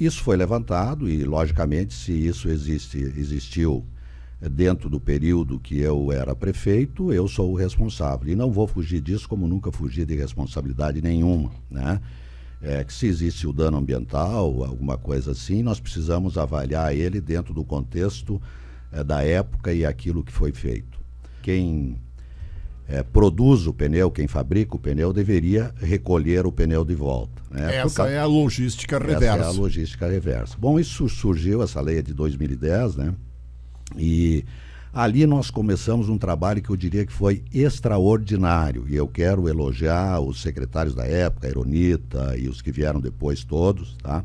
Isso foi levantado e, logicamente, se isso existiu dentro do período que eu era prefeito, eu sou o responsável. E não vou fugir disso, como nunca fugi de responsabilidade nenhuma, né? Que se existe o dano ambiental, alguma coisa assim, nós precisamos avaliar ele dentro do contexto da época e aquilo que foi feito. Quem produz o pneu, quem fabrica o pneu, deveria recolher o pneu de volta, né? Essa é a logística reversa. Essa é a logística reversa. Bom, isso surgiu, essa lei é de 2010, né? E ali nós começamos um trabalho que eu diria que foi extraordinário, e eu quero elogiar os secretários da época, a Ironita e os que vieram depois todos, tá?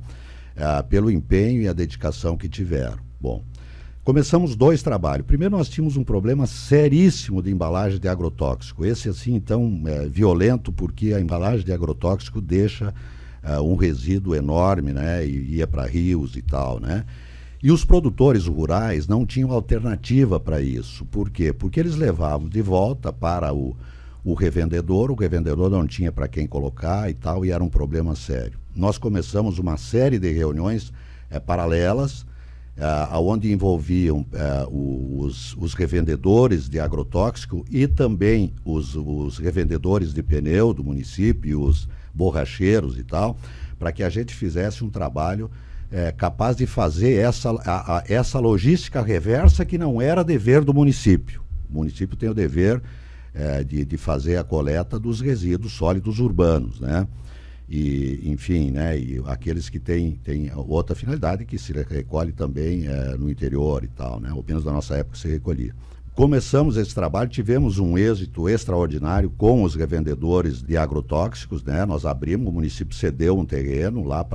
Pelo empenho e a dedicação que tiveram. Bom, começamos 2 trabalhos. Primeiro, nós tínhamos um problema seríssimo de embalagem de agrotóxico. Esse, assim, então, violento, porque a embalagem de agrotóxico deixa um resíduo enorme, né? E ia para rios e tal, né? E os produtores rurais não tinham alternativa para isso. Por quê? Porque eles levavam de volta para o revendedor não tinha para quem colocar e tal, e era um problema sério. Nós começamos uma série de reuniões paralelas, onde envolviam os revendedores de agrotóxico e também os revendedores de pneu do município, e os borracheiros e tal, para que a gente fizesse um trabalho capaz de fazer essa logística reversa, que não era dever do município. O município tem o dever de fazer a coleta dos resíduos sólidos urbanos, né? E, enfim, né? E aqueles que têm outra finalidade, que se recolhe também no interior e tal, né? Ou menos na nossa época se recolhia. Começamos esse trabalho, tivemos um êxito extraordinário com os revendedores de agrotóxicos, né? Nós abrimos, o município cedeu um terreno lá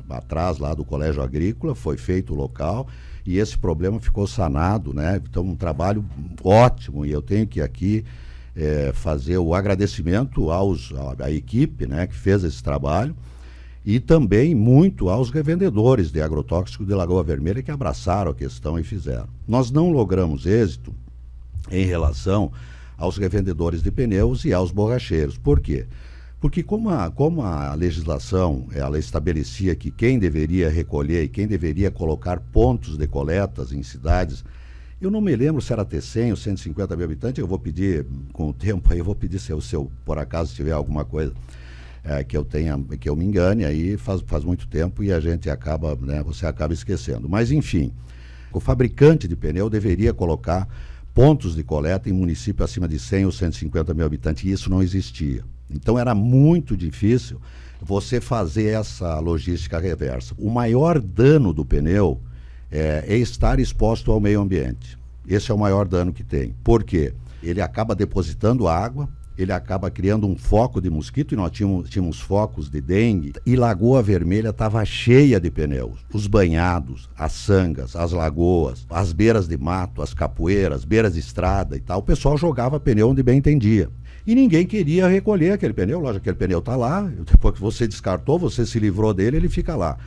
atrás lá do Colégio Agrícola, foi feito o local e esse problema ficou sanado, né? Então, um trabalho ótimo, e eu tenho que aqui fazer o agradecimento à equipe, né, que fez esse trabalho, e também muito aos revendedores de agrotóxicos de Lagoa Vermelha, que abraçaram a questão e fizeram. Nós não logramos êxito em relação aos revendedores de pneus e aos borracheiros. Por quê? Porque como a legislação ela estabelecia que quem deveria recolher e quem deveria colocar pontos de coletas em cidades, eu não me lembro se era ter 100 ou 150 mil habitantes, eu vou pedir, com o tempo aí, eu vou pedir se eu por acaso tiver alguma coisa que eu me engane, aí faz muito tempo e a gente acaba, né, você acaba esquecendo. Mas, enfim, o fabricante de pneu deveria colocar pontos de coleta em município acima de 100 ou 150 mil habitantes, e isso não existia. Então era muito difícil você fazer essa logística reversa. O maior dano do pneu é estar exposto ao meio ambiente. Esse é o maior dano que tem. Por quê? Ele acaba depositando água, ele acaba criando um foco de mosquito, e nós tínhamos focos de dengue, e Lagoa Vermelha estava cheia de pneus. Os banhados, as sangas, as lagoas, as beiras de mato, as capoeiras, beiras de estrada e tal, o pessoal jogava pneu onde bem entendia. E ninguém queria recolher aquele pneu, lógico, aquele pneu está lá, depois que você descartou, você se livrou dele, ele fica lá.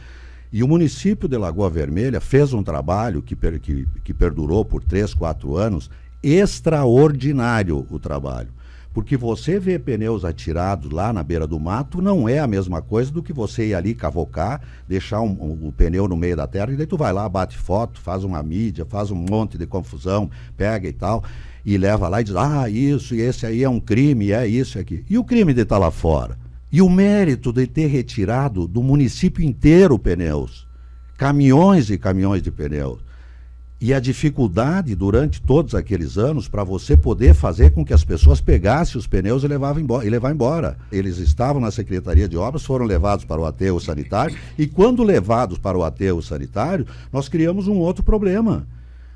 E o município de Lagoa Vermelha fez um trabalho que perdurou por 3, 4 anos, extraordinário o trabalho. Porque você vê pneus atirados lá na beira do mato não é a mesma coisa do que você ir ali cavocar, deixar o pneu no meio da terra, e daí tu vai lá, bate foto, faz uma mídia, faz um monte de confusão, pega e tal, e leva lá e diz, isso, e esse aí é um crime, é isso aqui. E o crime de estar lá fora? E o mérito de ter retirado do município inteiro pneus, caminhões e caminhões de pneus. E a dificuldade durante todos aqueles anos para você poder fazer com que as pessoas pegassem os pneus e levar embora. Eles estavam na Secretaria de Obras, foram levados para o aterro sanitário, e quando levados para o aterro sanitário, nós criamos um outro problema.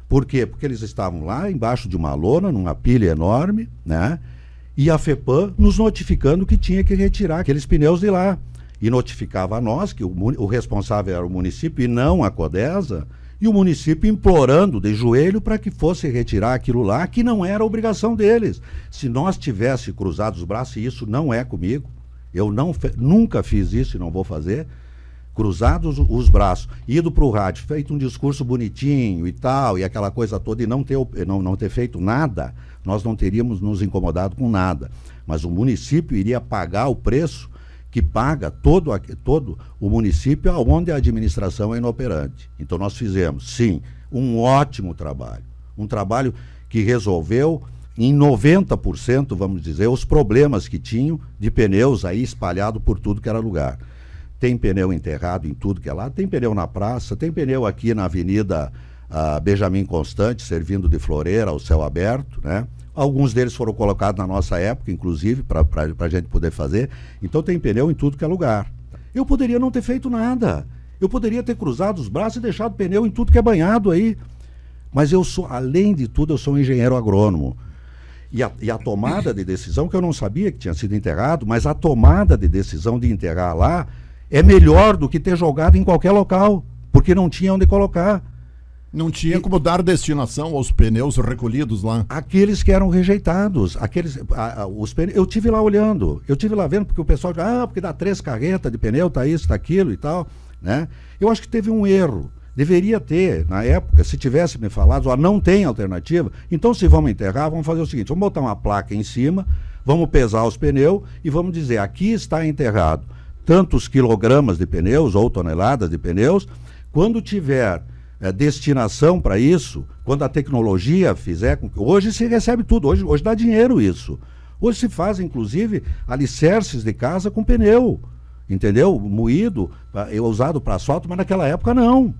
Por quê? Porque eles estavam lá embaixo de uma lona, numa pilha enorme, né? E a FEPAM nos notificando que tinha que retirar aqueles pneus de lá. E notificava a nós que o responsável era o município e não a Codesa, e o município implorando de joelho para que fosse retirar aquilo lá, que não era obrigação deles. Se nós tivéssemos cruzado os braços, e isso não é comigo, eu nunca fiz isso e não vou fazer, cruzados os braços, ido para o rádio, feito um discurso bonitinho e tal, e aquela coisa toda, e não ter feito nada, nós não teríamos nos incomodado com nada. Mas o município iria pagar o preço que paga todo o município onde a administração é inoperante. Então nós fizemos, sim, um ótimo trabalho. Um trabalho que resolveu em 90%, vamos dizer, os problemas que tinham de pneus aí espalhado por tudo que era lugar. Tem pneu enterrado em tudo que é lá, tem pneu na praça, tem pneu aqui na Avenida Benjamin Constant, servindo de floreira ao céu aberto, né? Alguns deles foram colocados na nossa época, inclusive, para a gente poder fazer. Então tem pneu em tudo que é lugar. Eu poderia não ter feito nada. Eu poderia ter cruzado os braços e deixado pneu em tudo que é banhado aí. Mas eu sou, além de tudo, eu sou um engenheiro agrônomo. E a tomada de decisão, que eu não sabia que tinha sido enterrado, mas a tomada de decisão de enterrar lá é melhor do que ter jogado em qualquer local, porque não tinha onde colocar. Não tinha como dar destinação aos pneus recolhidos lá. Aqueles que eram rejeitados, os pneus, eu tive lá olhando, eu tive lá vendo, porque o pessoal diz, porque dá 3 carretas de pneu, tá isso, tá aquilo e tal, né? Eu acho que teve um erro. Deveria ter, na época, se tivesse me falado, não tem alternativa, então se vamos enterrar, vamos fazer o seguinte, vamos botar uma placa em cima, vamos pesar os pneus e vamos dizer, aqui está enterrado tantos quilogramas de pneus ou toneladas de pneus, quando tiver destinação para isso, quando a tecnologia fizer, hoje se recebe tudo, hoje dá dinheiro isso, hoje se faz inclusive alicerces de casa com pneu, entendeu? Moído, usado para asfalto, mas naquela época não.